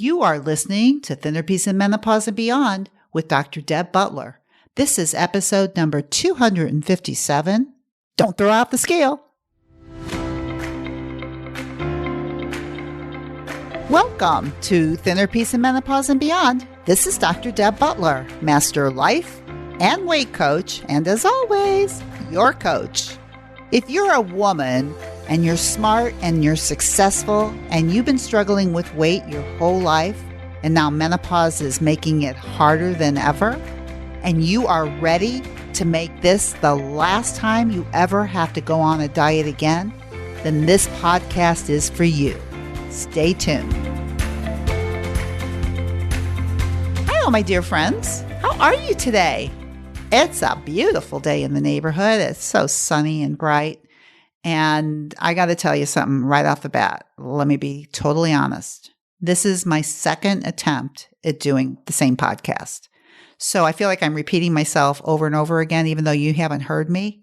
You are listening to Thinner Peace and Menopause and Beyond with Dr. Deb Butler. This is episode number 257. Don't throw out the scale. Welcome to Thinner Peace and Menopause and Beyond. This is Dr. Deb Butler, Master Life and Weight Coach, and as always, your coach. If you're a woman and you're smart and you're successful and you've been struggling with weight your whole life and now menopause is making it harder than ever, and you are ready to make this the last time you ever have to go on a diet again, then this podcast is for you. Stay tuned. Hello, my dear friends. How are you today? It's a beautiful day in the neighborhood. It's so sunny and bright. And I got to tell you something right off the bat. Let me be totally honest. This is my second attempt at doing the same podcast. So I feel like I'm repeating myself over and over again, even though you haven't heard me.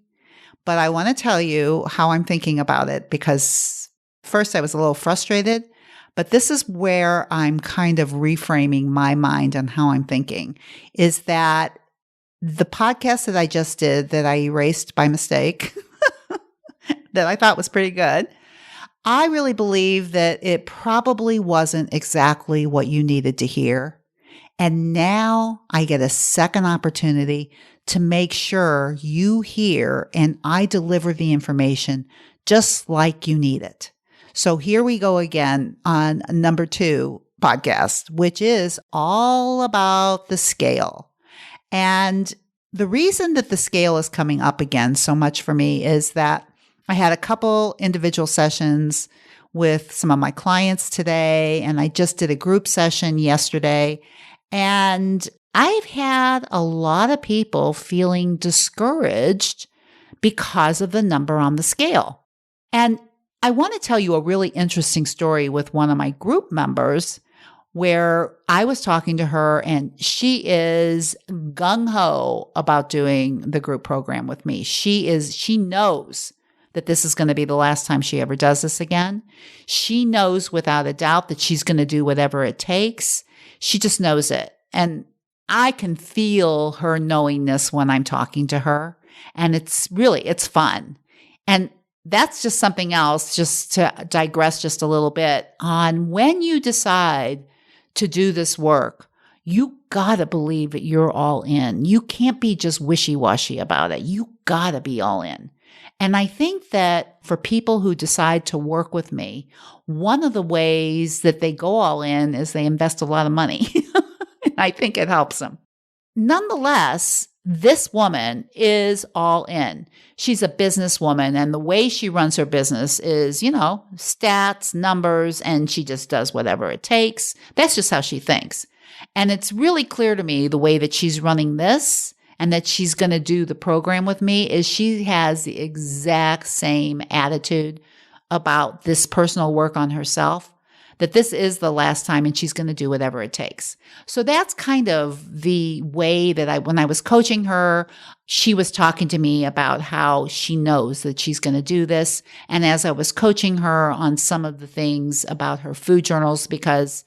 But I want to tell you how I'm thinking about it because first I was a little frustrated, but this is where I'm kind of reframing my mind on how I'm thinking, is that the podcast that I just did that I erased by mistake, that I thought was pretty good, I really believe that it probably wasn't exactly what you needed to hear. And now I get a second opportunity to make sure you hear and I deliver the information just like you need it. So here we go again on number 2 podcast, which is all about the scale. And the reason that the scale is coming up again so much for me is that I had a couple individual sessions with some of my clients today, and I just did a group session yesterday. And I've had a lot of people feeling discouraged because of the number on the scale. And I want to tell you a really interesting story with one of my group members where I was talking to her and she is gung-ho about doing the group program with me. She knows that this is going to be the last time she ever does this again. She knows without a doubt that she's going to do whatever it takes. She just knows it. And I can feel her knowingness when I'm talking to her. And it's fun. And that's just something else, just to digress just a little bit on when you decide to do this work, you gotta believe that you're all in. You can't be just wishy-washy about it. You gotta be all in. And I think that for people who decide to work with me, one of the ways that they go all in is they invest a lot of money. And I think it helps them. Nonetheless, this woman is all in. She's a businesswoman, and the way she runs her business is, stats, numbers, and she just does whatever it takes. That's just how she thinks. And it's really clear to me the way that she's running this and that she's going to do the program with me is she has the exact same attitude about this personal work on herself, that this is the last time and she's going to do whatever it takes. So that's kind of the way that when I was coaching her, she was talking to me about how she knows that she's going to do this. And as I was coaching her on some of the things about her food journals, because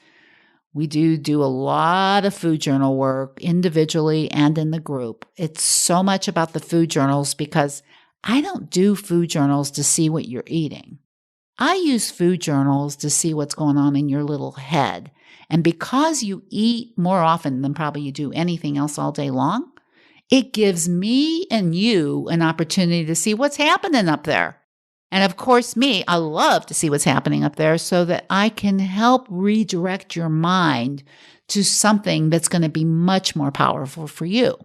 we do a lot of food journal work individually and in the group. It's so much about the food journals because I don't do food journals to see what you're eating. I use food journals to see what's going on in your little head. And because you eat more often than probably you do anything else all day long, it gives me and you an opportunity to see what's happening up there. And of course, I love to see what's happening up there so that I can help redirect your mind to something that's going to be much more powerful for you.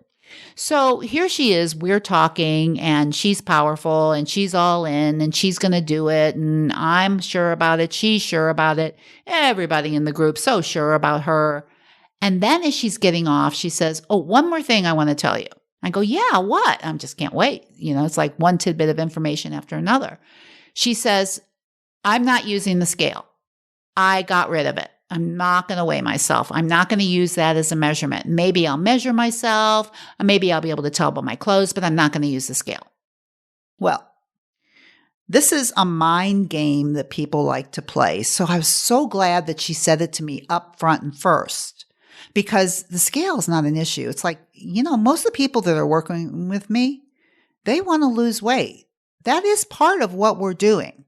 So here she is, we're talking, and she's powerful, and she's all in, and she's going to do it, and I'm sure about it, she's sure about it, everybody in the group so sure about her. And then as she's getting off, she says, oh, one more thing I want to tell you. I go, yeah, what? I just can't wait. It's like one tidbit of information after another. She says, I'm not using the scale. I got rid of it. I'm not going to weigh myself. I'm not going to use that as a measurement. Maybe I'll measure myself. Maybe I'll be able to tell by my clothes, but I'm not going to use the scale. Well, This is a mind game that people like to play. So I was so glad that she said it to me up front and first, because the scale is not an issue. It's like, most of the people that are working with me, they want to lose weight. That is part of what we're doing.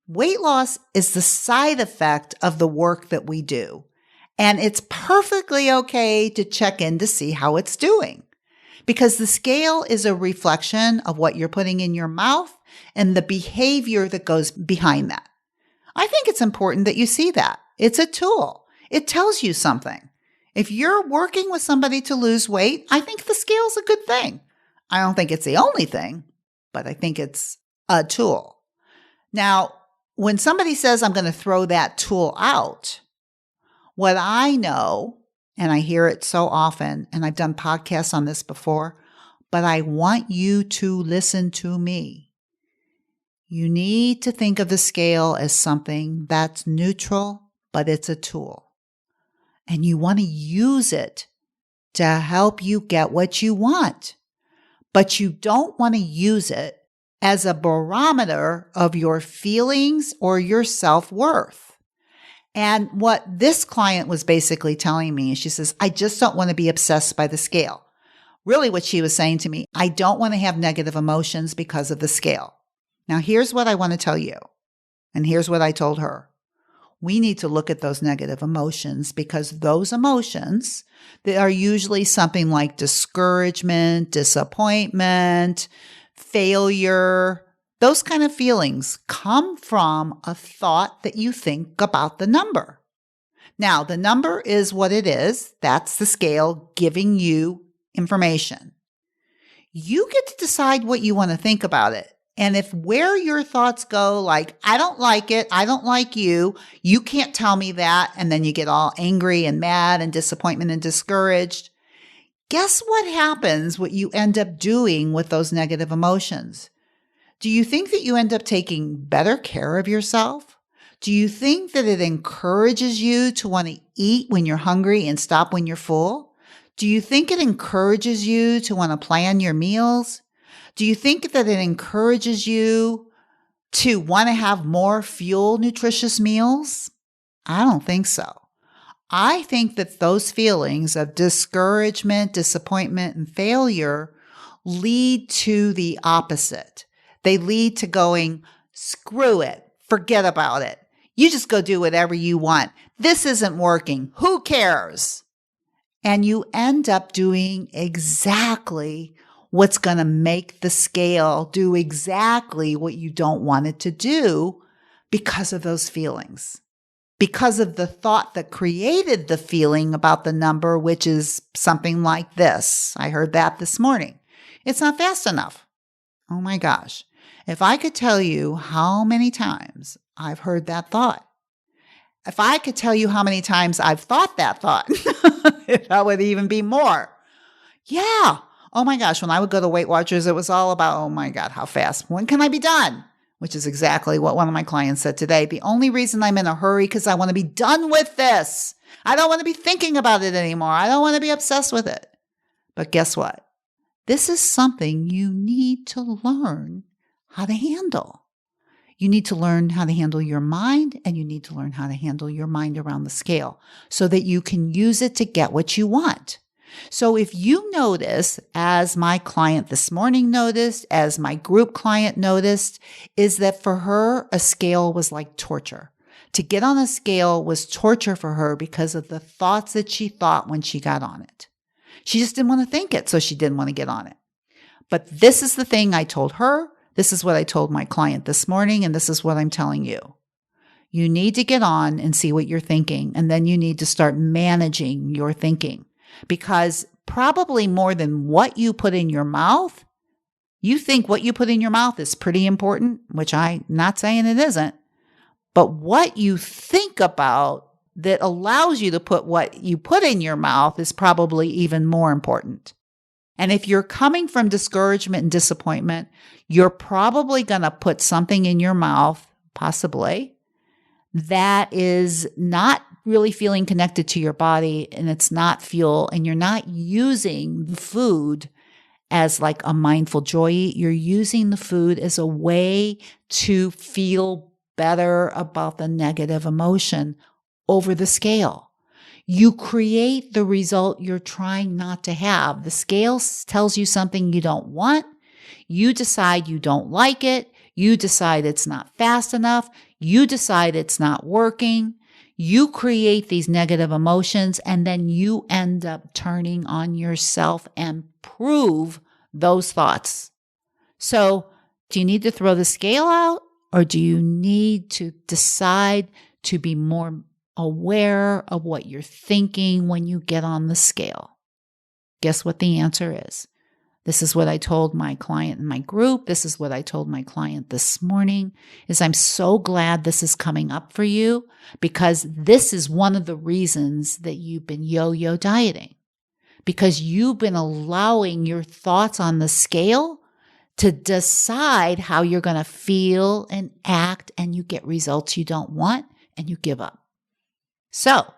Weight loss is the side effect of the work that we do. And it's perfectly okay to check in to see how it's doing, because the scale is a reflection of what you're putting in your mouth and the behavior that goes behind that. I think it's important that you see that. It's a tool. It tells you something. If you're working with somebody to lose weight, I think the scale's a good thing. I don't think it's the only thing, but I think it's a tool. Now, when somebody says, I'm going to throw that tool out, what I know, and I hear it so often, and I've done podcasts on this before, but I want you to listen to me. You need to think of the scale as something that's neutral, but it's a tool. And you want to use it to help you get what you want. But you don't want to use it as a barometer of your feelings or your self-worth. And what this client was basically telling me, she says, I just don't want to be obsessed by the scale. Really what she was saying to me, I don't want to have negative emotions because of the scale. Now, here's what I want to tell you. And here's what I told her. We need to look at those negative emotions, because those emotions, they are usually something like discouragement, disappointment, failure. Those kind of feelings come from a thought that you think about the number. Now, the number is what it is. That's the scale giving you information. You get to decide what you want to think about it. And if where your thoughts go, like, I don't like it, I don't like you can't tell me that, and then you get all angry and mad and disappointment and discouraged, guess what happens, what you end up doing with those negative emotions? Do you think that you end up taking better care of yourself? Do you think that it encourages you to want to eat when you're hungry and stop when you're full? Do you think it encourages you to want to plan your meals? Do you think that it encourages you to want to have more fuel, nutritious meals? I don't think so. I think that those feelings of discouragement, disappointment, and failure lead to the opposite. They lead to going, screw it, forget about it. You just go do whatever you want. This isn't working. Who cares? And you end up doing exactly what's going to make the scale do exactly what you don't want it to do because of those feelings. Because of the thought that created the feeling about the number, which is something like this. I heard that this morning. It's not fast enough. Oh my gosh. If I could tell you how many times I've heard that thought, if I could tell you how many times I've thought that thought, that would even be more. Yeah. Oh my gosh. When I would go to Weight Watchers, it was all about, oh my God, how fast? When can I be done? Which is exactly what one of my clients said today. The only reason I'm in a hurry because I want to be done with this. I don't want to be thinking about it anymore. I don't want to be obsessed with it. But guess what? This is something you need to learn how to handle. You need to learn how to handle your mind, and you need to learn how to handle your mind around the scale so that you can use it to get what you want. So if you notice, as my client this morning noticed, as my group client noticed, is that for her, a scale was like torture. To get on a scale was torture for her because of the thoughts that she thought when she got on it. She just didn't want to think it, so she didn't want to get on it. But this is the thing I told her. This is what I told my client this morning, and this is what I'm telling you. You need to get on and see what you're thinking, and then you need to start managing your thinking. Because probably more than what you put in your mouth, you think what you put in your mouth is pretty important, which I'm not saying it isn't. But what you think about that allows you to put what you put in your mouth is probably even more important. And if you're coming from discouragement and disappointment, you're probably going to put something in your mouth, possibly, that is not really feeling connected to your body, and it's not fuel, and you're not using the food as like a mindful joy eat. You're using the food as a way to feel better about the negative emotion over the scale. You create the result you're trying not to have. The scale tells you something you don't want. You decide you don't like it. You decide it's not fast enough. You decide it's not working. You create these negative emotions, and then you end up turning on yourself and prove those thoughts. So, do you need to throw the scale out, or do you need to decide to be more aware of what you're thinking when you get on the scale? Guess what the answer is? This is what I told my client in my group. This is what I told my client this morning, is I'm so glad this is coming up for you, because this is one of the reasons that you've been yo-yo dieting, because you've been allowing your thoughts on the scale to decide how you're going to feel and act, and you get results you don't want and you give up. So,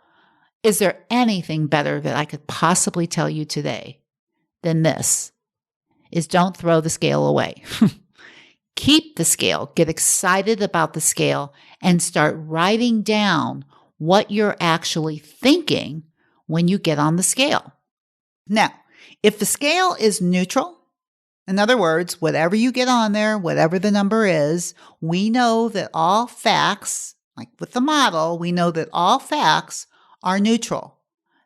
is there anything better that I could possibly tell you today than this? Is don't throw the scale away. Keep the scale. Get excited about the scale and start writing down what you're actually thinking when you get on the scale. Now, if the scale is neutral, in other words, whatever you get on there, whatever the number is, we know that all facts, like with the model, we know that all facts are neutral.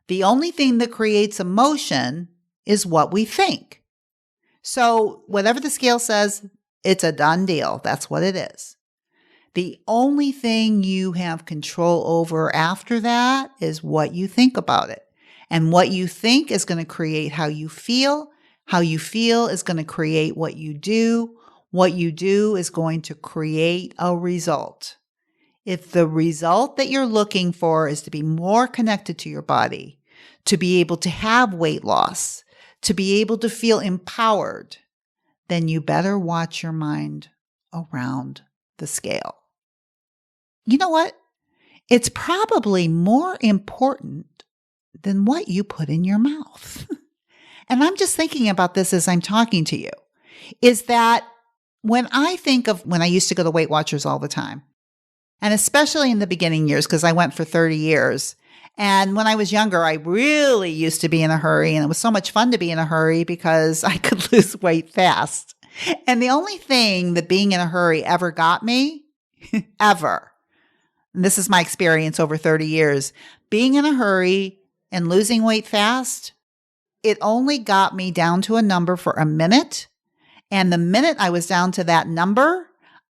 The only thing that creates emotion is what we think. So whatever the scale says, it's a done deal. That's what it is. The only thing you have control over after that is what you think about it. And what you think is going to create how you feel. How you feel is going to create what you do. What you do is going to create a result. If the result that you're looking for is to be more connected to your body, to be able to have weight loss, to be able to feel empowered, then you better watch your mind around the scale. You know what? It's probably more important than what you put in your mouth. And I'm just thinking about this as I'm talking to you, is that when I used to go to Weight Watchers all the time, and especially in the beginning years, because I went for 30 years, and when I was younger, I really used to be in a hurry, and it was so much fun to be in a hurry because I could lose weight fast. And the only thing that being in a hurry ever got me, ever, and this is my experience over 30 years, being in a hurry and losing weight fast, it only got me down to a number for a minute. And the minute I was down to that number,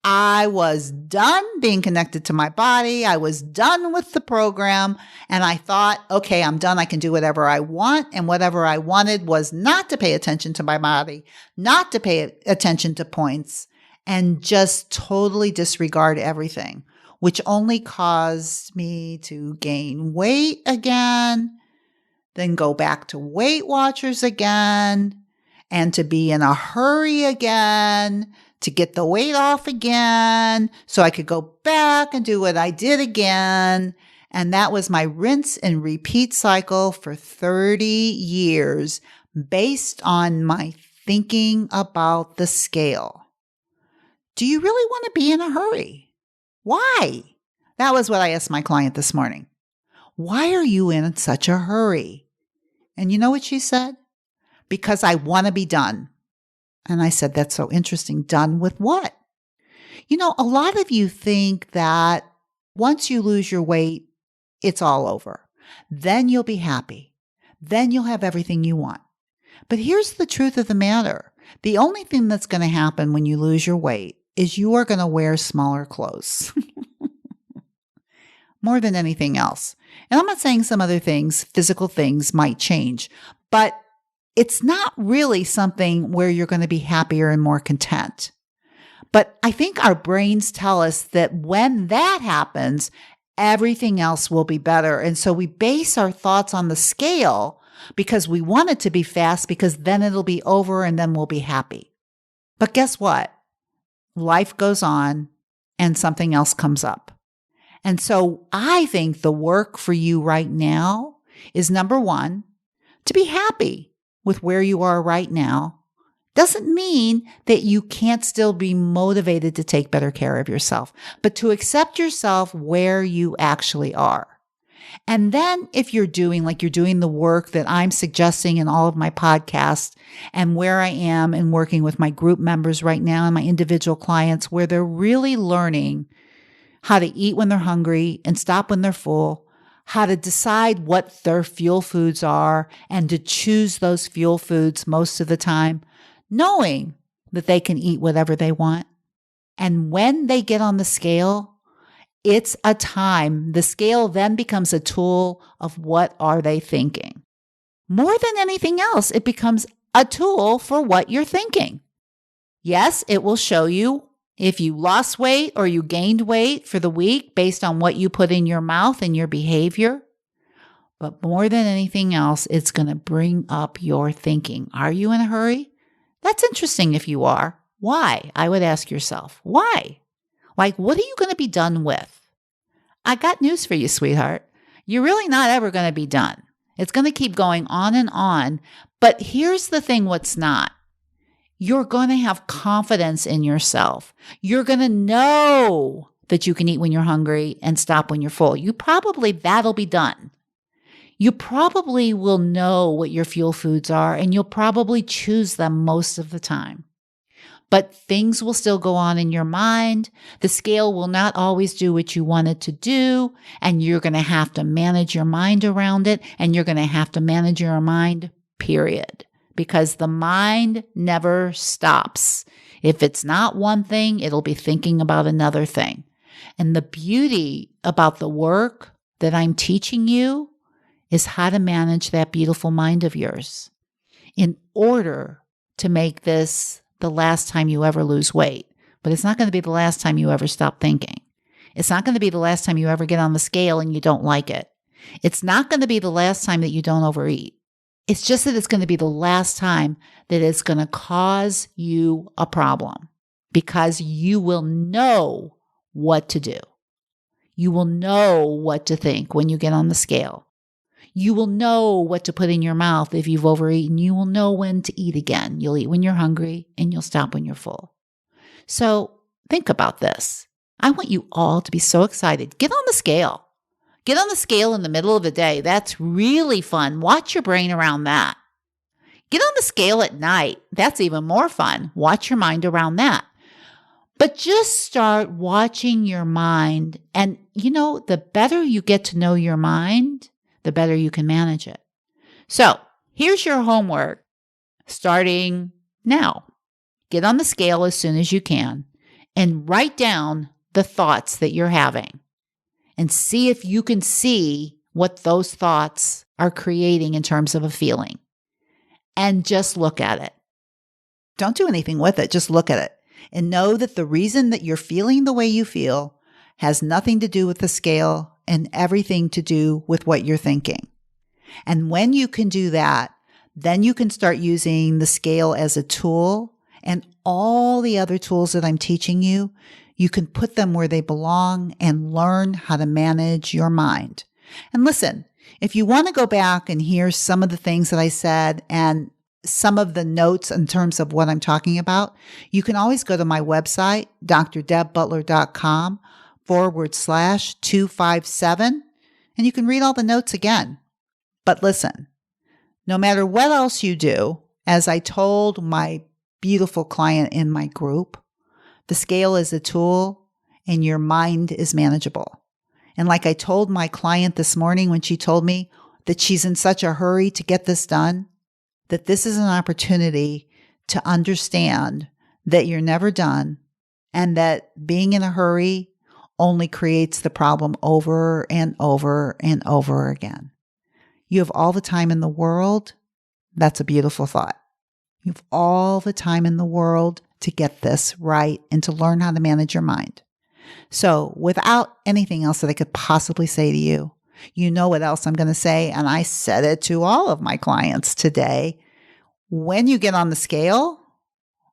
I was done being connected to my body. I was done with the program. And I thought, okay, I'm done. I can do whatever I want. And whatever I wanted was not to pay attention to my body, not to pay attention to points, and just totally disregard everything, which only caused me to gain weight again, then go back to Weight Watchers again, and to be in a hurry again, to get the weight off again, so I could go back and do what I did again. And that was my rinse and repeat cycle for 30 years based on my thinking about the scale. Do you really want to be in a hurry? Why? That was what I asked my client this morning. Why are you in such a hurry? And you know what she said? Because I want to be done. And I said, that's so interesting. Done with what? You know, a lot of you think that once you lose your weight, it's all over. Then you'll be happy. Then you'll have everything you want. But here's the truth of the matter. The only thing that's going to happen when you lose your weight is you are going to wear smaller clothes. More than anything else. And I'm not saying some other things, physical things might change, but it's not really something where you're going to be happier and more content. But I think our brains tell us that when that happens, everything else will be better. And so we base our thoughts on the scale because we want it to be fast, because then it'll be over and then we'll be happy. But guess what? Life goes on and something else comes up. And so I think the work for you right now is, number one, to be happy with where you are right now, Doesn't mean that you can't still be motivated to take better care of yourself, but to accept yourself where you actually are. And then if you're doing the work that I'm suggesting in all of my podcasts and where I am and working with my group members right now and my individual clients, where they're really learning how to eat when they're hungry and stop when they're full, how to decide what their fuel foods are and to choose those fuel foods most of the time, knowing that they can eat whatever they want. And when they get on the scale, it's a time. The scale then becomes a tool of what are they thinking. More than anything else, it becomes a tool for what you're thinking. Yes, it will show you if you lost weight or you gained weight for the week based on what you put in your mouth and your behavior. But more than anything else, it's going to bring up your thinking. Are you in a hurry? That's interesting if you are. Why? I would ask yourself, why? Like, what are you going to be done with? I got news for you, sweetheart. You're really not ever going to be done. It's going to keep going on and on. But here's the thing, what's not. You're going to have confidence in yourself. You're going to know that you can eat when you're hungry and stop when you're full. That'll be done. You probably will know what your fuel foods are, and you'll probably choose them most of the time. But things will still go on in your mind. The scale will not always do what you want it to do, and you're going to have to manage your mind around it, and you're going to have to manage your mind, period. Because the mind never stops. If it's not one thing, it'll be thinking about another thing. And the beauty about the work that I'm teaching you is how to manage that beautiful mind of yours in order to make this the last time you ever lose weight. But it's not going to be the last time you ever stop thinking. It's not going to be the last time you ever get on the scale and you don't like it. It's not going to be the last time that you don't overeat. It's just that it's going to be the last time that it's going to cause you a problem because you will know what to do. You will know what to think when you get on the scale. You will know what to put in your mouth if you've overeaten. You will know when to eat again. You'll eat when you're hungry and you'll stop when you're full. So think about this. I want you all to be so excited. Get on the scale. Get on the scale in the middle of the day. That's really fun. Watch your brain around that. Get on the scale at night. That's even more fun. Watch your mind around that. But just start watching your mind. And the better you get to know your mind, the better you can manage it. So here's your homework starting now. Get on the scale as soon as you can and write down the thoughts that you're having and see if you can see what those thoughts are creating in terms of a feeling. And just look at it. Don't do anything with it. Just look at it and know that the reason that you're feeling the way you feel has nothing to do with the scale and everything to do with what you're thinking. And when you can do that, then you can start using the scale as a tool and all the other tools that I'm teaching you. You can put them where they belong and learn how to manage your mind. And listen, if you want to go back and hear some of the things that I said and some of the notes in terms of what I'm talking about, you can always go to my website, drdebbutler.com/257, and you can read all the notes again. But listen, no matter what else you do, as I told my beautiful client in my group, the scale is a tool and your mind is manageable. And like I told my client this morning when she told me that she's in such a hurry to get this done, that this is an opportunity to understand that you're never done and that being in a hurry only creates the problem over and over and over again. You have all the time in the world. That's a beautiful thought. You have all the time in the world to get this right and to learn how to manage your mind. So without anything else that I could possibly say to you, you know what else I'm going to say, and I said it to all of my clients today. When you get on the scale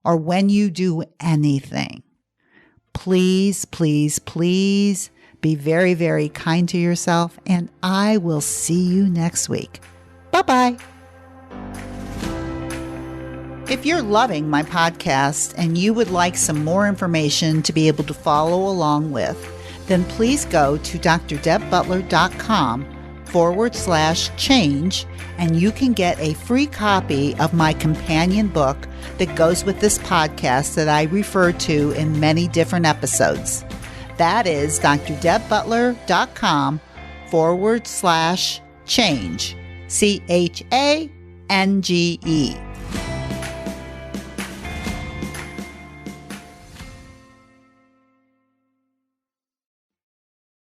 or when you do anything, please, please, please be very, very kind to yourself, and I will see you next week. Bye-bye. If you're loving my podcast and you would like some more information to be able to follow along with, then please go to drdebbutler.com/change and you can get a free copy of my companion book that goes with this podcast that I refer to in many different episodes. That is drdebbutler.com/change. CHANGE.